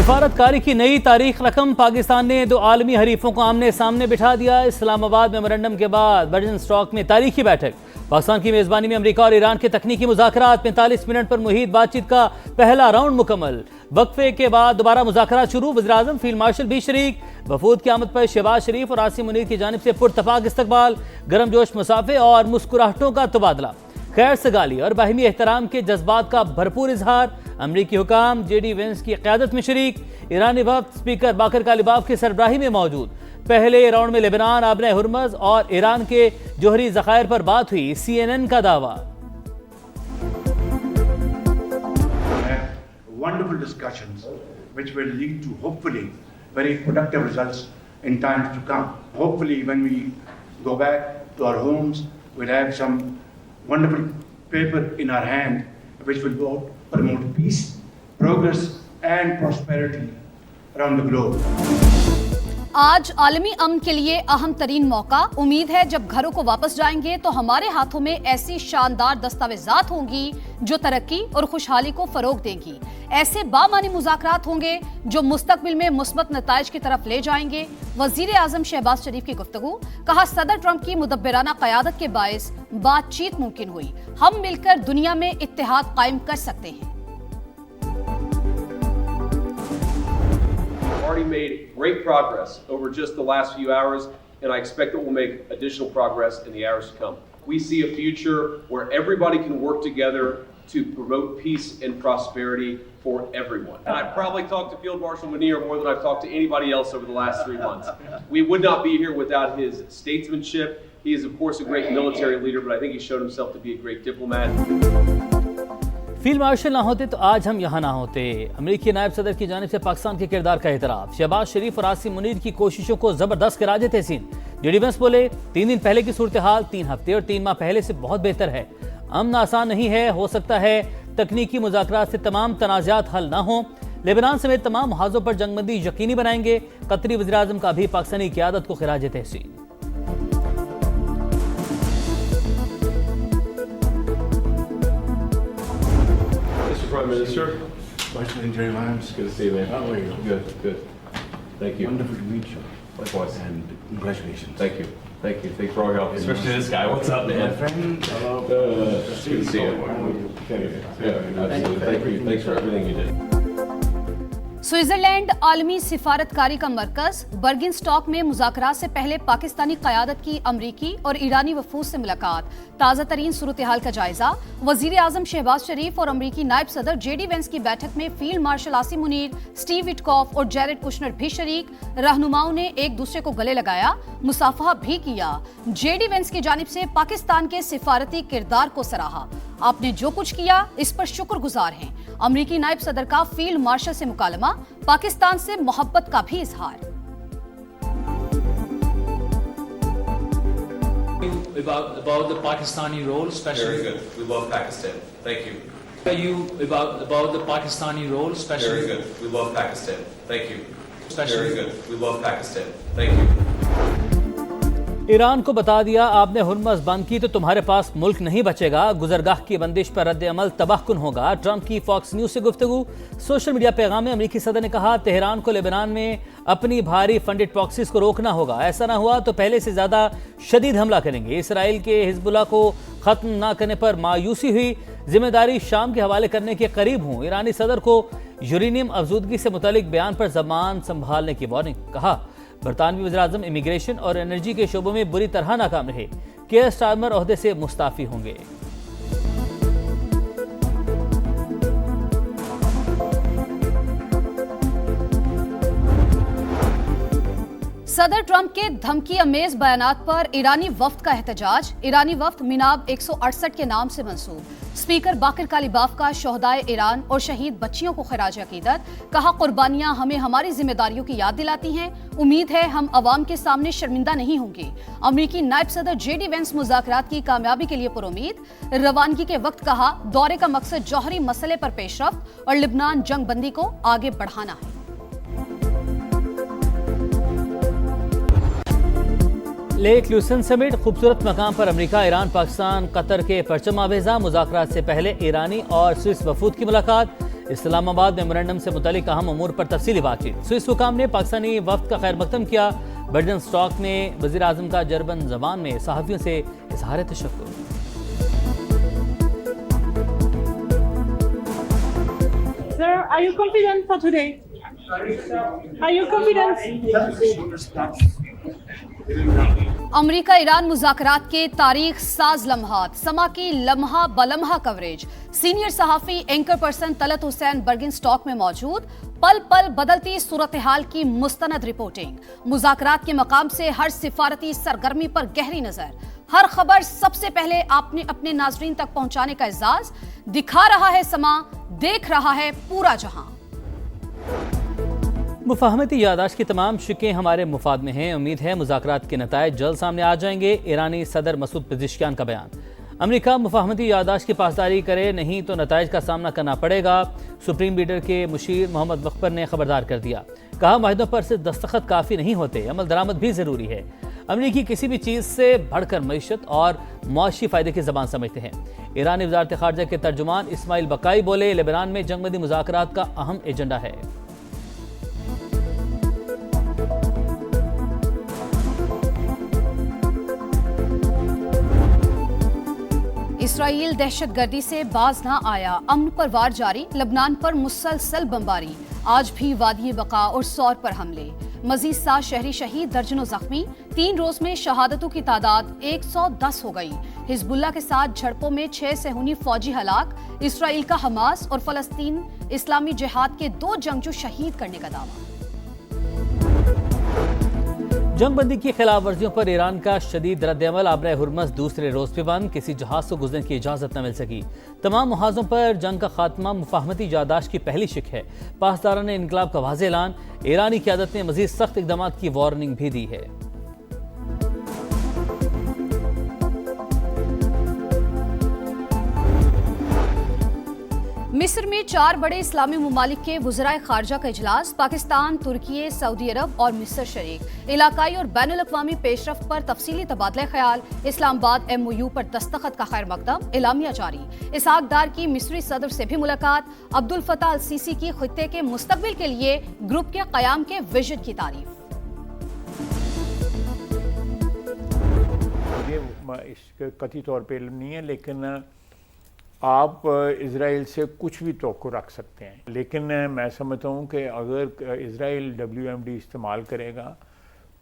सिफारतकारी की नई तारीख रकम। पाकिस्तान ने दो आलमी हरीफों को आमने सामने बिठा दिया। इस्लामाबाद मेमोरेंडम के बाद बर्जन स्टॉक में तारीखी बैठक। पाकिस्तान की मेजबानी में अमेरिका और ईरान के तकनीकी मुज़ाकरात 45 मिनट पर मुहित बातचीत का पहला राउंड मुकम्मल। वक्फे के बाद दोबारा मुज़ाकरात शुरू। वज़ीर-ए-आज़म फील्ड मार्शल भी शरीक। वफूद की आमद पर शहबाज शरीफ और आसिम मुनीर की जानिब से पुरतफाक इस्तकबाल, गर्मजोश मुसाफे और मुस्कुराहटों का तबादला। खैर सगाली और बाहिमी एहतराम के जज्बात का भरपूर इजहार। अमरीकी हुकाम JD वेंस की क़यादत में शरीक। ईरानी वक्त स्पीकर बाकर कालिबाफ की सरबराही में मौजूद। पहले राउंड में लेबनान, आबने हुर्मज और ईरान के जोहरी ज़खायर पर बात हुई। CNN का दावा। Wonderful discussions which will lead to hopefully very productive results in times to come. Hopefully when we go back to our homes, we'll have some wonderful paper in our hand which will promote peace, progress and prosperity around the globe. आज आलमी अमन के लिए अहम तरीन मौका। उम्मीद है जब घरों को वापस जाएंगे तो हमारे हाथों में ऐसी शानदार दस्तावेजात होंगी जो तरक्की और खुशहाली को फरोग देंगी। ऐसे बामानी मुज़ाकरात होंगे जो मुस्तकबिल में मुस्बत नताइज की तरफ ले जाएंगे। वज़ीर-ए-आज़म शहबाज शरीफ की गुफ्तगू। कहा, सदर ट्रंप की मुदब्बिराना क़यादत के बायस बातचीत मुमकिन हुई। हम मिलकर दुनिया में इत्तेहाद कायम कर सकते हैं। Already made great progress over just the last few hours, and I expect that we'll make additional progress in the hours to come. We see a future where everybody can work together to promote peace and prosperity for everyone. And I've probably talked to Field Marshal Munir more than I've talked to anybody else over the last 3 months. We would not be here without his statesmanship. He is, of course, a great military leader, but I think he's shown himself to be a great diplomat. Field marshal ना होते तो आज हम यहाँ ना होते। अमेरिकी नायब सदर की जानिब से पाकिस्तान के किरदार का एतराफ़। शहबाज शरीफ और आसिम मुनीर की कोशिशों को जबरदस्त करार तहसीन। JD वेंस बोले, 3 दिन पहले की सूरत हाल 3 हफ्ते और 3 माह पहले से बहुत बेहतर है। अमन आसान नहीं है, हो सकता है तकनीकी मुज़ाकरात से तमाम तनाज़ात हल ना हो। लेबनान समेत तमाम मुहाज़ों पर जंगबंदी यकीनी बनाएंगे। कतरी वज़ीर-ए-आज़म का भी पाकिस्तानी क़यादत को खिराज तहसीन। Prime Minister. Vice President Jerry Lyons. Good to see you, man. How are you? Good, good. Thank you. Wonderful to meet you. Likewise. And congratulations. Thank you. Thank you. Thanks for all your help. Especially this guy. What's up, My man? friend. Hello. It's good to see you. Yeah, absolutely. Thanks for everything you did. Switzerland आलमी सिफारतकारी का मरकज। बर्गिन stock में मुज़ाकरात से पहले पाकिस्तानी क़यादत की अमरीकी और ईरानी वफूद से मुलाकात। ताज़ा तरीन सूरत हाल का जायजा। वज़ीर-ए-आज़म शहबाज शरीफ और अमरीकी नायब सदर JD वेंस की बैठक में field marshal Asim Munir, Steve Witkoff और जैरेड कुशनर भी शरीक। रहनुमाओं ने एक दूसरे को गले लगाया, मुसाफहा भी किया। JD वेंस की जानिब से पाकिस्तान के सिफारती किरदार को सराहा। आपने जो कुछ किया इस पर शुक्रगुजार हैं। अमरीकी नायब सदर का फील्ड मार्शल से मुकालमा। पाकिस्तान से मोहब्बत का भी इजहार। About the Pakistani role, especially. Very good. We love Pakistan. Thank you. About the Pakistani role, especially. Very good. We love Pakistan. Thank you. Especially. Very good. We love Pakistan. Thank you. Iran को बता दिया, आपने हुर्मज़ बंद की तो तुम्हारे पास मुल्क नहीं बचेगा। गुजरगाह की बंदिश पर रद्द अमल तबाहकुन होगा। ट्रंप की फॉक्स न्यूज़ से गुफ्तगू। सोशल मीडिया पैगाम में अमेरिकी सदर ने कहा, तेहरान को लेबनान में अपनी भारी फंडेड प्रॉक्सीज को रोकना होगा। ऐसा ना हुआ तो पहले से ज़्यादा शदीद हमला करेंगे। इसराइल के हिजबुल्लाह को ख़त्म ना करने पर मायूसी हुई। जिम्मेदारी शाम के हवाले करने के करीब हूँ। ईरानी सदर को यूरेनियम अफजूदगी से मुतालिक बयान पर ज़बान संभालने की वार्निंग। कहा, बरतानवी वज़ीर-ए-आज़म इमिग्रेशन और एनर्जी के शोबों में बुरी तरह नाकाम रहे। केयर स्टारमर ओहदे से मुस्ताफ़ी होंगे। सदर ट्रंप के धमकी अमेज बयानात पर ईरानी वफ्द का एहतजाज। ईरानी वफ्द मिनाब 168 के नाम से मंसूब। स्पीकर बाकर कालिबाफ का शोहदाए ईरान और शहीद बच्चियों को खिराज अकीदत। कहा, कुर्बानियां हमें हमारी जिम्मेदारियों की याद दिलाती हैं। उम्मीद है हम अवाम के सामने शर्मिंदा नहीं होंगे। अमरीकी नायब सदर JD वेंस मुज़ाकरात की कामयाबी के लिए पुरुमीद। रवानगी के वक्त कहा, दौरे का मकसद जौहरी मसले पर पेशरफ्त और लिबनान जंग बंदी को आगे बढ़ाना है। लेक लूसन समेत खूबसूरत मकाम पर अमेरिका, ईरान, पाकिस्तान, कतर के परचम आवेजा। मुज़ाकरात से पहले ईरानी और स्विस वफूद की मुलाकात। इस्लामाबाद मेमोरेंडम से मुतालिक अहम अमूर पर तफसीली बातचीत। स्विस हुकाम ने पाकिस्तानी वफ्द का खैर मकदम किया। बर्जन स्टॉक में वज़ीर आज़म का जर्मन ज़बान में सहाफ़ियों से इज़हार तशक्कुर। Sir, are you confident for today? Are you confident? अमरीका ईरान मुज़ाकरात के तारीख साज लम्हात, समा की लम्हा बलम्हा कवरेज। सीनियर सहाफ़ी anchor person Talat Hussain Burgenstock में मौजूद। पल पल बदलती सूरत हाल की मुस्तनद रिपोर्टिंग। मुज़ाकरात के मकाम से हर सिफारती सरगर्मी पर गहरी नजर। हर खबर सबसे पहले आपने अपने नाजरीन तक पहुंचाने का एजाज। दिखा रहा है समा, देख रहा है पूरा जहां। मुफाहमती यादाश्त की तमाम शिकें हमारे मुफाद में हैं। उम्मीद है मुज़ाकरात के नतायज जल्द सामने आ जाएंगे। ईरानी सदर मसूद पेज़ेश्कियान का बयान। अमेरिका मुफाहमती यादाश्त की पासदारी करे, नहीं तो नतायज का सामना करना पड़ेगा। सुप्रीम लीडर के मुशीर मोहम्मद बख्बर ने खबरदार कर दिया। कहा, माहिदों पर सिर्फ दस्तखत काफ़ी नहीं होते, अमल दरामद भी ज़रूरी है। अमरीकी किसी भी चीज़ से बढ़कर मईशत और मुआशी फ़ायदे की ज़बान समझते हैं। ईरानी वज़ारत ख़ारजा के तर्जुमान इस्माइल बकाई बोले, लेबनान में जंगबंदी मुज़ाकरात का अहम एजेंडा है। इसराइल दहशतगर्दी से बाज ना आया, अमन पर वार जारी। लबनान पर मुसलसल बमबारी। आज भी वादी बका और सौर पर हमले। मजीद 7 शहरी शहीद, दर्जनों जख्मी। 3 रोज में शहादतों की तादाद 110 हो गई। हिजबुल्लाह के साथ झड़पों में 6 सेहूनी फौजी हलाक। इसराइल का हमास और फलस्तीन इस्लामी जिहाद के 2 जंगजू शहीद करने का दावा। जंगबंदी की खिलाफ वर्जियों पर ईरान का शदीद रद्द-ए-अमल। आबरा हुर्मस दूसरे रोज भी बंद, किसी जहाज को गुजरने की इजाजत न मिल सकी। तमाम मुहाजों पर जंग का खात्मा मुफाहमती यादाश्त की पहली शिक है। पासदारान इनकलाब का वाज़ेह ऐलान। ईरानी क़यादत ने मजीद सख्त इक़दाम की वार्निंग भी दी है। मिस्र में 4 बड़े इस्लामी ममालिक के वज़राए ख़ारजा का इजलास। पाकिस्तान, तुर्की, सऊदी अरब और मिस्र शरीक। इलाकाई और बैनुल अक़वामी पेशरफ्त पर तफसीली तबादला ख्याल। इस्लामाबाद MOU पर दस्तखत का खैर मकदम। एलामिया जारी। इसहाक डार की मिस्री सदर से भी मुलाकात। अब्दुल फताह अल सीसी की खित्ते के मुस्तकबिल के लिए ग्रुप के क़याम के विजन की तारीफ। ये कतई तौर पर नहीं है, लेकिन आप इज़राइल से कुछ भी तवक्को रख सकते हैं, लेकिन मैं समझता हूँ कि अगर इज़राइल WMD इस्तेमाल करेगा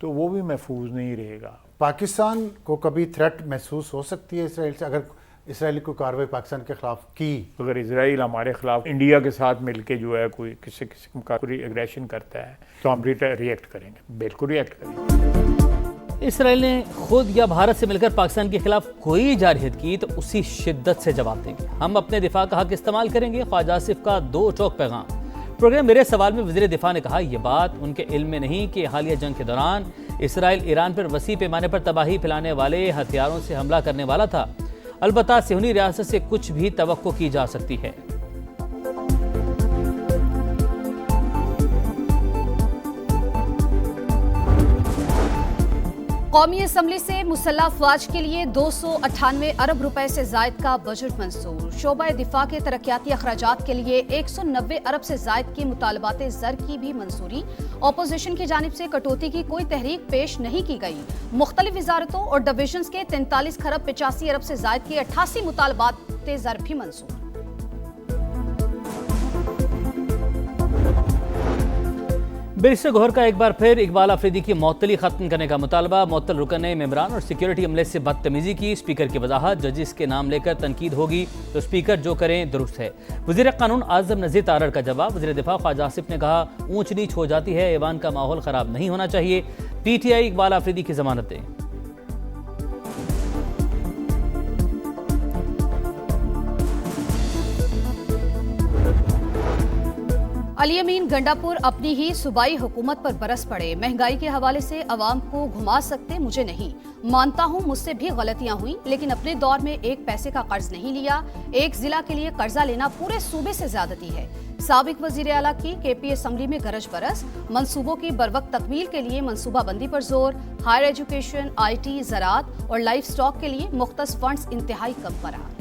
तो वो भी महफूज नहीं रहेगा। पाकिस्तान को कभी थ्रेट महसूस हो सकती है इसराइल से, अगर इसराइली कोई कार्रवाई पाकिस्तान के खिलाफ की? अगर इसराइल हमारे खिलाफ इंडिया के साथ मिलके जो है कोई किसी किस्म का कोई एग्रेशन करता है तो हम रिएक्ट करेंगे, बिल्कुल रिएक्ट करेंगे। इसराइल ने खुद या भारत से मिलकर पाकिस्तान के खिलाफ कोई जारहियत की तो उसी शिद्दत से जवाब देंगे। हम अपने दिफा का हक इस्तेमाल करेंगे। ख्वाजा आसिफ का 2 टोक पैगाम। प्रोग्राम मेरे सवाल में वज़ीर दिफा ने कहा, यह बात उनके इल्म में नहीं कि हालिया जंग के दौरान इसराइल ईरान पर वसी पैमाने पर तबाही फैलाने वाले हथियारों से हमला करने वाला था। अलबत्ता सिहूनी रियासत से कुछ भी तवक्को की जा सकती है। कौमी असम्बली से मुसल्लह अफवाज के लिए 298 अरब रुपए से जायद का बजट मंजूर। शोबा दिफा के तरक्याती अखराजात के लिए 190 अरब से जायद की मुतालबात ज़र की भी मंजूरी। अपोजिशन की जानिब से कटौती की कोई तहरीक पेश नहीं की गई। मुख्तलिफ वजारतों और डिविजन्स के 43 खरब 85 अरब से जायद के 88 मुतालबात ज़र भी मंजूर। बैरिस्टर गौहर का एक बार फिर इकबाल आफरीदी की मअतली खत्म करने का मुतालबा। मुअत्तल रुकन ने मेंबरान और सिक्योरिटी अमले से बदतमीजी की। स्पीकर की वजाहत, जजिस के नाम लेकर तनकीद होगी तो स्पीकर जो करें दुरुस्त है। वज़ीर कानून आज़म नज़ीर तारड़ का जवाब। वज़ीर दिफा ख्वाजा आसिफ ने कहा, ऊंच नीच हो जाती है, ऐवान का माहौल ख़राब नहीं होना चाहिए। PTI इकबाल आफरीदी की जमानत दें। अली अमीन गंडापुर अपनी ही सूबाई हुकूमत पर बरस पड़े। महंगाई के हवाले से अवाम को घुमा सकते मुझे नहीं। मानता हूँ मुझसे भी गलतियां हुई, लेकिन अपने दौर में 1 पैसे का कर्ज नहीं लिया। एक जिला के लिए कर्जा लेना पूरे सूबे से ज्यादती है। साबिक वजीर आला की KP असम्बली में गरज बरस। मंसूबों की बरवक्त तकमील के लिए मंसूबाबंदी पर जोर। हायर एजुकेशन, IT, ज़राअत और लाइफ स्टॉक के लिए मुख्तस फंड्स इंतहाई कम करार।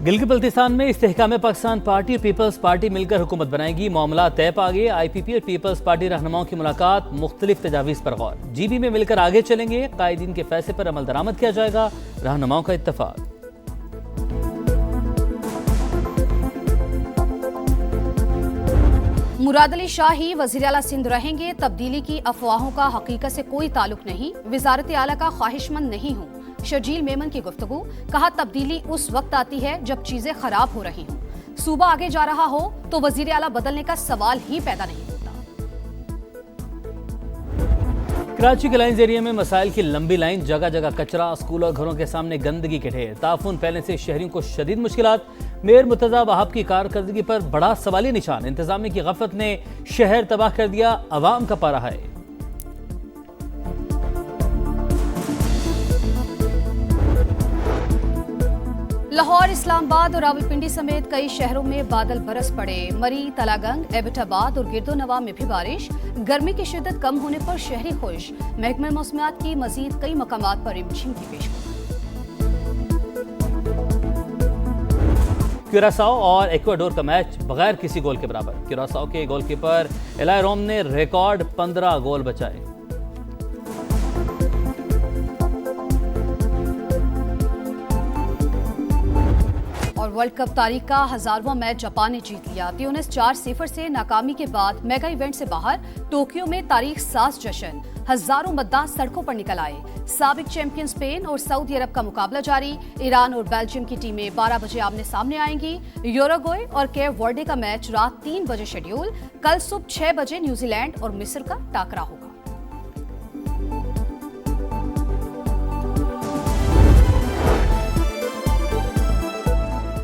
गिलगित बल्तिस्तान में इस्तेहकाम पाकिस्तान पार्टी और पीपल्स पार्टी मिलकर हुकूमत बनाएगी। मामला तय पा गए। IPP और पीपल्स पार्टी रहनुमाओं की मुलाकात, मुख्तलिफ तजावीज़ पर गौर। GB में मिलकर आगे चलेंगे। कायदीन के फैसले पर अमल दरामद किया जाएगा। रहनुमाओं का इत्तफाक। मुराद अली शाह ही वज़ीर आला सिंध रहेंगे। तब्दीली की अफवाहों का हकीकत से कोई ताल्लुक नहीं। वज़ारत आला का ख्वाहिशमंद नहीं हूँ। शर्जील मेमन की गुफ्तगू। कहा, तब्दीली उस वक्त आती है जब चीजें खराब हो रही हों। सूबा आगे जा रहा हो तो वज़ीर आला बदलने का सवाल ही पैदा नहीं होता। कराची के लाइन्स एरिया में मसाइल की लंबी लाइन, जगह जगह कचरा, स्कूल और घरों के सामने गंदगी के ढेर। ताफून फैलने से शहरियों को शदीद मुश्किलात। मेयर मुर्तजा वहाब की कारकर्दगी पर बड़ा सवाली निशान। इंतजामिया की गफलत ने शहर तबाह कर दिया। अवाम का पारा है। लाहौर, इस्लामाबाद और रावलपिंडी समेत कई शहरों में बादल बरस पड़े। मरी, तलागंग, एबटाबाद और गिरदोनवा में भी बारिश। गर्मी की शिद्दत कम होने पर शहरी खुश। महकमा मौसमियात की मजीद कई मकामात पर रिमझिम की पेशगोई। क्यूरासाओ और एक्वाडोर का मैच बगैर किसी गोल के बराबर। क्यूरासाओ के गोलकीपर एलाई रोम ने रिकॉर्ड 15 गोल बचाए। और वर्ल्ड कप तारीख का 1000वां मैच जापान ने जीत लिया। ट्यूनिस 4-0 से नाकामी के बाद मेगा इवेंट से बाहर। टोक्यो में तारीख साज जश्न। हजारों मतदार सड़कों पर निकल आए। साबिक चैंपियन स्पेन और सऊदी अरब का मुकाबला जारी। ईरान और बेल्जियम की टीमें 12 बजे आमने सामने आएंगी। यूरुग्वे और केप वर्डे का मैच रात 3 बजे शेड्यूल। कल सुबह 6 बजे न्यूजीलैंड और मिस्र का टाकरा होगा।